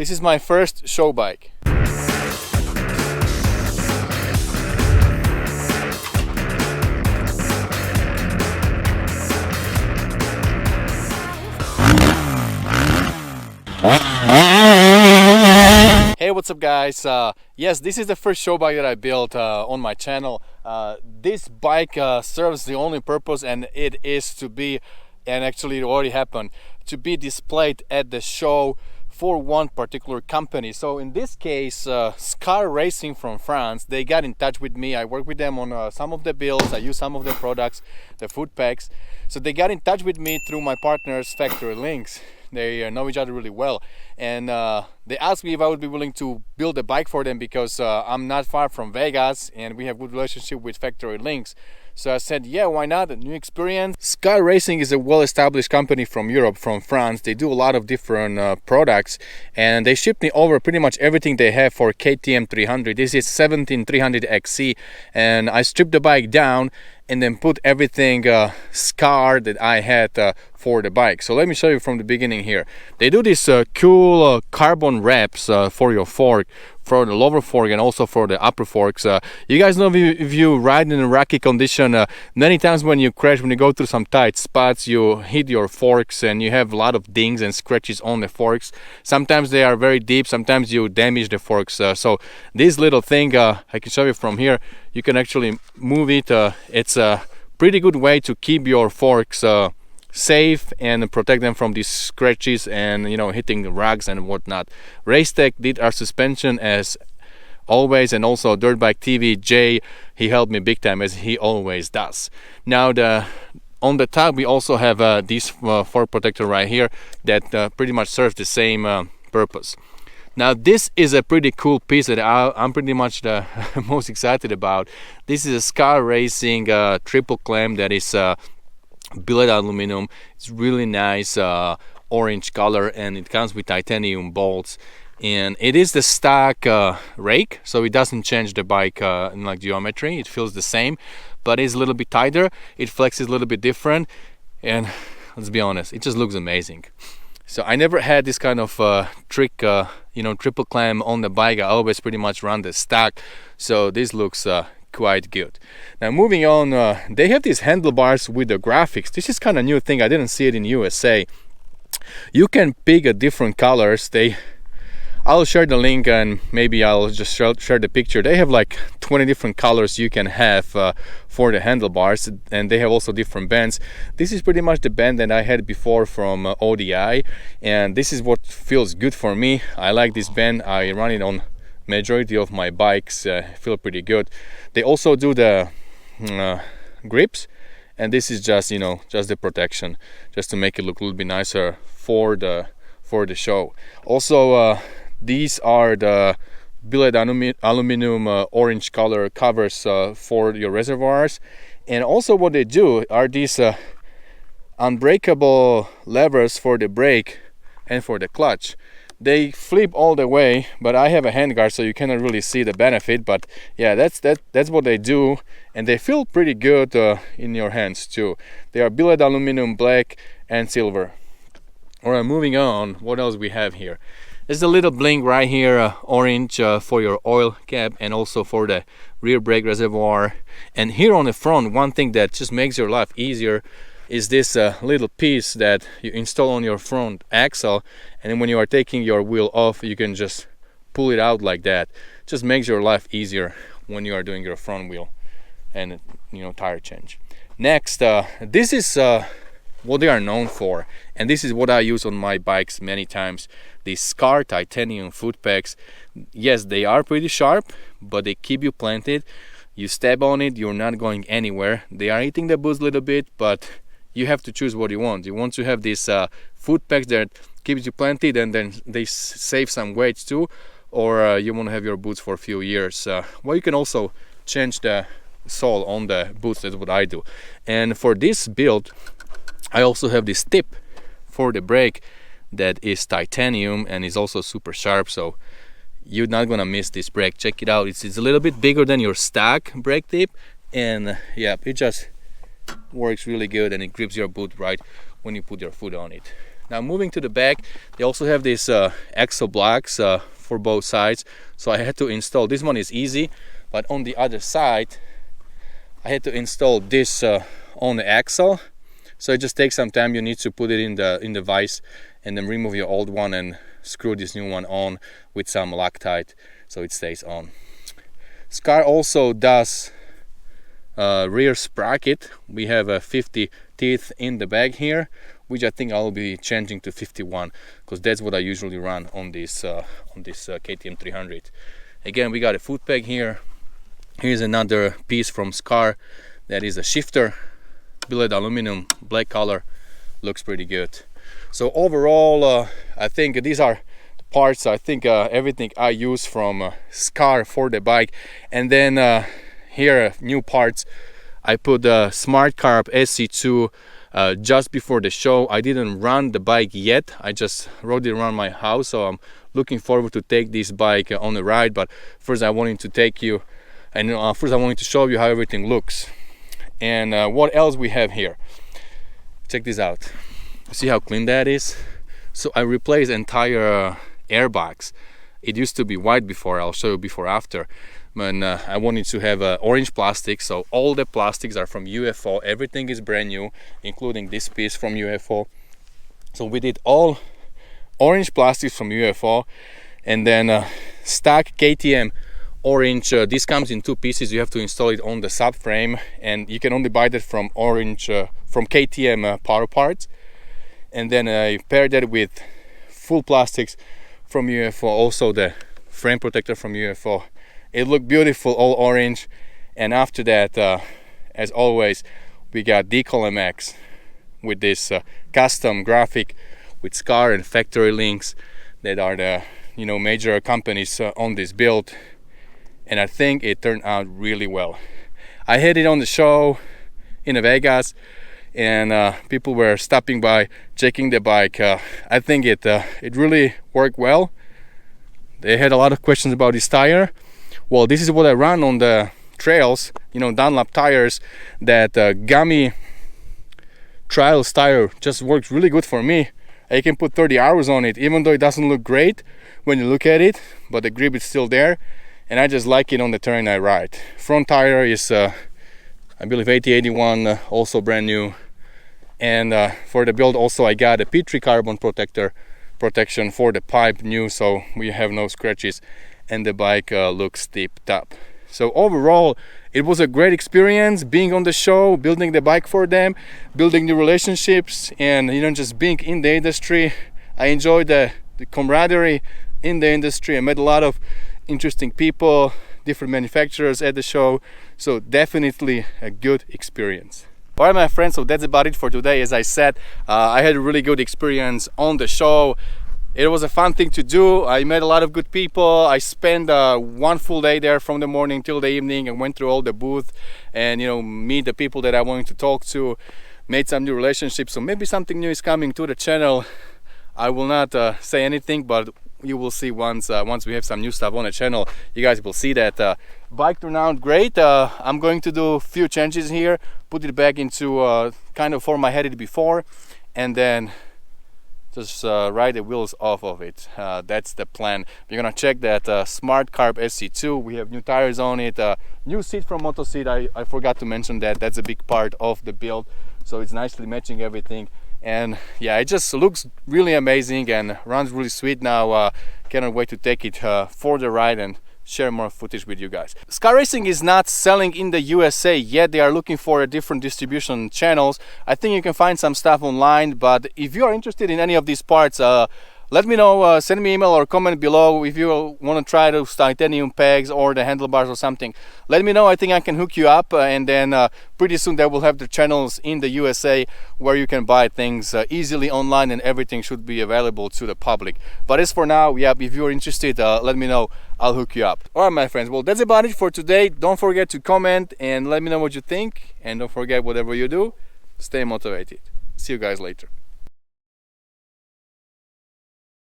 This is my first show bike. Hey, what's up guys? Yes, this is the first show bike that I built on my channel. This bike serves the only purpose, and it is to be, and actually it already happened, to be displayed at the show for one particular company. So in this case, Scar Racing from France, they got in touch with me. I work with them on some of the builds, I use some of the products, the foot packs. So they got in touch with me through my partners Factory Links. They know each other really well, and they asked me if I would be willing to build a bike for them because I'm not far from Vegas and we have good relationship with Factory Links. So I said, yeah, why not? A new experience. Scar Racing is a well-established company from Europe, from France. They do a lot of different products, and they shipped me over pretty much everything they have for KTM 300. This is 17300 XC, and I stripped the bike down and then put everything Scar that I had for the bike. So let me show you from the beginning here. They do these cool carbon wraps for your fork, for the lower fork and also for the upper forks. You guys know, if you ride in a rocky condition, many times when you crash, when you go through some tight spots, you hit your forks and you have a lot of dings and scratches on the forks. Sometimes they are very deep, sometimes you damage the forks. So this little thing, I can show you from here. You can actually move it. It's a pretty good way to keep your forks safe and protect them from these scratches and, you know, hitting the rugs and whatnot. Racetech did our suspension as always, and also Dirt Bike TV Jay, he helped me big time as he always does. Now on the top we also have this fork protector right here that pretty much serves the same purpose. Now this is a pretty cool piece that I'm pretty much the most excited about. This is a Scar Racing triple clamp that is billet aluminum. It's really nice orange color, and it comes with titanium bolts, and it is the stock rake, so it doesn't change the bike in like geometry. It feels the same, but it's a little bit tighter, it flexes a little bit different, and let's be honest, it just looks amazing. So I never had this kind of trick, you know, triple clamp on the bike. I always pretty much run the stock, so this looks quite good. Now moving on, they have these handlebars with the graphics. This is kind of new thing, I didn't see it in USA. You can pick different colors. I'll share the link and maybe I'll just share the picture. They have like 20 different colors you can have for the handlebars, and they have also different bands. This is pretty much the band that I had before from ODI, and this is what feels good for me. I like this band. I run it on majority of my bikes, feel pretty good. They also do the grips, and this is just, you know, just the protection, just to make it look a little bit nicer for the show. Also these are the billet aluminum orange color covers for your reservoirs. And also what they do are these unbreakable levers for the brake and for the clutch. They flip all the way, but I have a handguard, so you cannot really see the benefit. But yeah, that's what they do, and they feel pretty good in your hands too. They are billet aluminum, black and silver. Alright, moving on, what else we have here? There's a little bling right here, orange for your oil cap and also for the rear brake reservoir. And here on the front, one thing that just makes your life easier is this little piece that you install on your front axle, and then when you are taking your wheel off, you can just pull it out like that. Just makes your life easier when you are doing your front wheel and, you know, tire change. Next, this is what they are known for, and this is what I use on my bikes many times. These Scar titanium foot pegs. Yes, they are pretty sharp, but they keep you planted. You step on it, you're not going anywhere. They are hitting the boots a little bit, but you have to choose what you want. You want to have these foot pegs that keeps you planted and then they save some weight too, or you want to have your boots for a few years. Well, you can also change the sole on the boots. That's what I do. And for this build, I also have this tip for the brake that is titanium and is also super sharp, so you're not gonna miss this brake. Check it out. It's a little bit bigger than your stock brake tip, and yeah, it just works really good, and it grips your boot right when you put your foot on it. Now moving to the back, they also have these axle blocks for both sides. So I had to install, this one is easy, but on the other side, I had to install this on the axle. So it just takes some time. You need to put it in the vise and then remove your old one and screw this new one on with some Loctite so it stays on. Scar also does rear sprocket. We have a 50 teeth in the bag here, which I think I'll be changing to 51 because that's what I usually run on this KTM 300. Again, we got a foot peg here. Here's another piece from Scar. That is a shifter, billet aluminum, black color, looks pretty good. So overall, I think these are the parts. I think everything I use from Scar for the bike. And then here, new parts. I put the Smart Carb SC2 just before the show. I didn't run the bike yet. I just rode it around my house. So I'm looking forward to take this bike on a ride. But first I wanted to take you, and first I wanted to show you how everything looks. And what else we have here. Check this out. See how clean that is? So I replaced entire airbox. It used to be white before. I'll show you before after. And I wanted to have orange plastic, so all the plastics are from UFO. Everything is brand new, including this piece from UFO. So we did all orange plastics from UFO, and then stock KTM orange. This comes in two pieces. You have to install it on the subframe, and you can only buy that from from KTM power parts. And then I paired that with full plastics from UFO, also the frame protector from UFO. It looked beautiful, all orange. And after that, as always, we got Decal MX with this custom graphic with Scar and factory links that are the major companies on this build. And I think it turned out really well. I had it on the show in Vegas, and people were stopping by, checking the bike. I think it really worked well. They had a lot of questions about this tire. Well, this is what I run on the trails, Dunlop tires. That gummy trials tire just works really good for me. I can put 30 hours on it, even though it doesn't look great when you look at it, but the grip is still there, and I just like it on the terrain I ride. Front tire is, I believe, 8081, also brand new. And for the build also I got a P3 carbon protection for the pipe, new, so we have no scratches. And the bike looks tip-top. So overall, it was a great experience being on the show, building the bike for them, building new relationships, and just being in the industry. I enjoyed the camaraderie in the industry. I met a lot of interesting people, different manufacturers at the show. So definitely a good experience. Alright, my friends, so that's about it for today. As I said, I had a really good experience on the show. It was a fun thing to do. I met a lot of good people. I spent one full day there from the morning till the evening and went through all the booths and meet the people that I wanted to talk to, made some new relationships. So maybe something new is coming to the channel. I will not say anything, but you will see once we have some new stuff on the channel. You guys will see that. Bike turned out great. I'm going to do a few changes here, put it back into kind of form I had it before, and then just ride the wheels off of it. That's the plan. We're gonna check that Smart Carb SC2. We have new tires on it, new seat from Moto Seat. I forgot to mention that. That's a big part of the build, so it's nicely matching everything. And yeah, it just looks really amazing and runs really sweet now. Cannot wait to take it for the ride and share more footage with you guys. Scar Racing is not selling in the USA yet. They are looking for different distribution channels. I think you can find some stuff online, but if you are interested in any of these parts, let me know. Send me an email or comment below if you want to try those titanium pegs or the handlebars or something. Let me know. I think I can hook you up, and then pretty soon they will have the channels in the USA where you can buy things easily online, and everything should be available to the public. But as for now, yeah, if you're interested, let me know. I'll hook you up. Alright, my friends, well, that's about it for today. Don't forget to comment and let me know what you think, and don't forget, whatever you do, stay motivated. See you guys later.